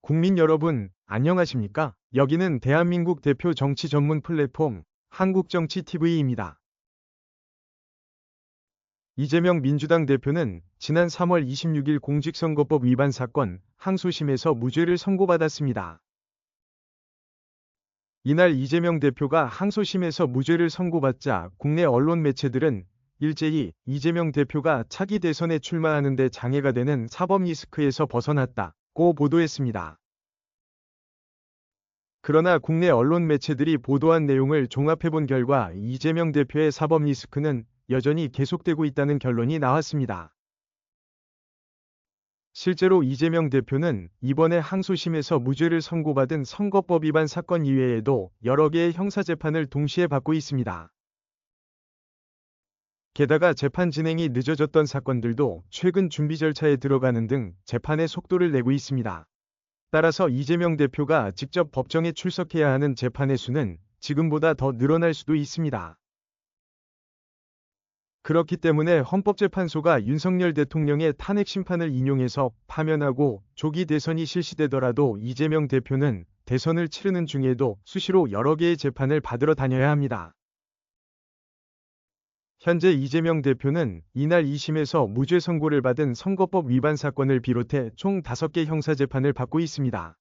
국민 여러분, 안녕하십니까? 여기는 대한민국 대표 정치 전문 플랫폼 한국정치TV입니다. 이재명 민주당 대표는 지난 3월 26일 공직선거법 위반 사건 항소심에서 무죄를 선고받았습니다. 이날 이재명 대표가 항소심에서 무죄를 선고받자 국내 언론 매체들은 일제히 이재명 대표가 차기 대선에 출마하는 데 장애가 되는 사법 리스크에서 벗어났다고 보도했습니다. 그러나 국내 언론 매체들이 보도한 내용을 종합해본 결과 이재명 대표의 사법 리스크는 여전히 계속되고 있다는 결론이 나왔습니다. 실제로 이재명 대표는 이번에 항소심에서 무죄를 선고받은 선거법 위반 사건 이외에도 여러 개의 형사재판을 동시에 받고 있습니다. 게다가 재판 진행이 늦어졌던 사건들도 최근 준비 절차에 들어가는 등 재판의 속도를 내고 있습니다. 따라서 이재명 대표가 직접 법정에 출석해야 하는 재판의 수는 지금보다 더 늘어날 수도 있습니다. 그렇기 때문에 헌법재판소가 윤석열 대통령의 탄핵 심판을 인용해서 파면하고 조기 대선이 실시되더라도 이재명 대표는 대선을 치르는 중에도 수시로 여러 개의 재판을 받으러 다녀야 합니다. 현재 이재명 대표는 이날 2심에서 무죄 선고를 받은 선거법 위반 사건을 비롯해 총 5개 형사재판을 받고 있습니다.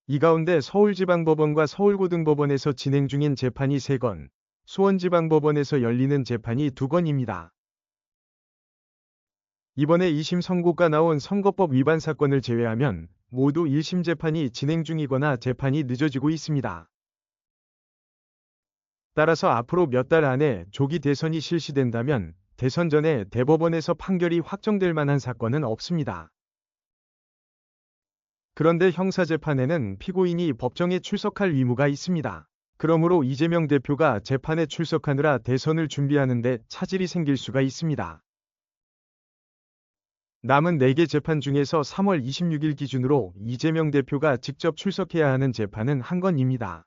이 가운데 서울지방법원과 서울고등법원에서 진행 중인 재판이 3건, 수원지방법원에서 열리는 재판이 2건입니다. 이번에 2심 선고가 나온 선거법 위반 사건을 제외하면 모두 1심 재판이 진행 중이거나 재판이 늦어지고 있습니다. 따라서 앞으로 몇 달 안에 조기 대선이 실시된다면 대선 전에 대법원에서 판결이 확정될 만한 사건은 없습니다. 그런데 형사재판에는 피고인이 법정에 출석할 의무가 있습니다. 그러므로 이재명 대표가 재판에 출석하느라 대선을 준비하는데 차질이 생길 수가 있습니다. 남은 4개 재판 중에서 3월 26일 기준으로 이재명 대표가 직접 출석해야 하는 재판은 1건입니다.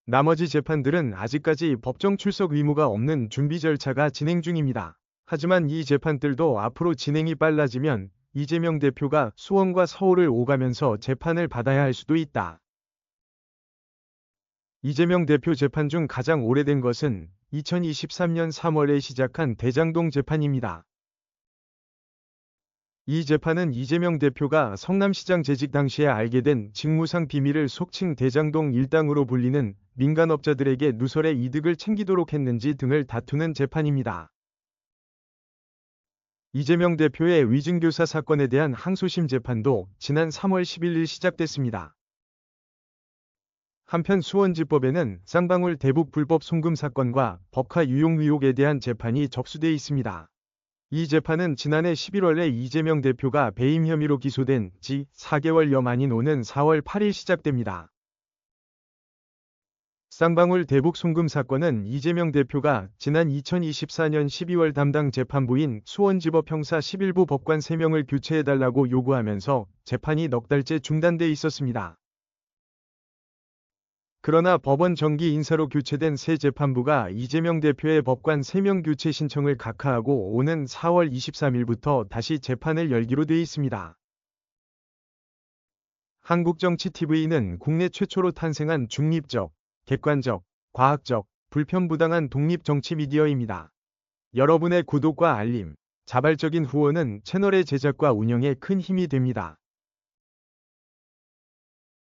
나머지 재판들은 아직까지 법정 출석 의무가 없는 준비 절차가 진행 중입니다. 하지만 이 재판들도 앞으로 진행이 빨라지면 이재명 대표가 수원과 서울을 오가면서 재판을 받아야 할 수도 있다. 이재명 대표 재판 중 가장 오래된 것은 2023년 3월에 시작한 대장동 재판입니다. 이 재판은 이재명 대표가 성남시장 재직 당시에 알게 된 직무상 비밀을 속칭 대장동 일당으로 불리는 민간업자들에게 누설의 이득을 챙기도록 했는지 등을 다투는 재판입니다. 이재명 대표의 위증교사 사건에 대한 항소심 재판도 지난 3월 11일 시작됐습니다. 한편 수원지법에는 쌍방울 대북 불법 송금 사건과 법카 유용 의혹에 대한 재판이 접수돼 있습니다. 이 재판은 지난해 11월에 이재명 대표가 배임 혐의로 기소된 지 4개월여 만인 오는 4월 8일 시작됩니다. 쌍방울 대북 송금 사건은 이재명 대표가 지난 2024년 12월 담당 재판부인 수원지법 형사 11부 법관 3명을 교체해달라고 요구하면서 재판이 넉 달째 중단돼 있었습니다. 그러나 법원 정기 인사로 교체된 새 재판부가 이재명 대표의 법관 3명 교체 신청을 각하하고 오는 4월 23일부터 다시 재판을 열기로 돼 있습니다. 한국정치TV는 국내 최초로 탄생한 중립적, 객관적, 과학적, 불편부당한 독립정치 미디어입니다. 여러분의 구독과 알림, 자발적인 후원은 채널의 제작과 운영에 큰 힘이 됩니다.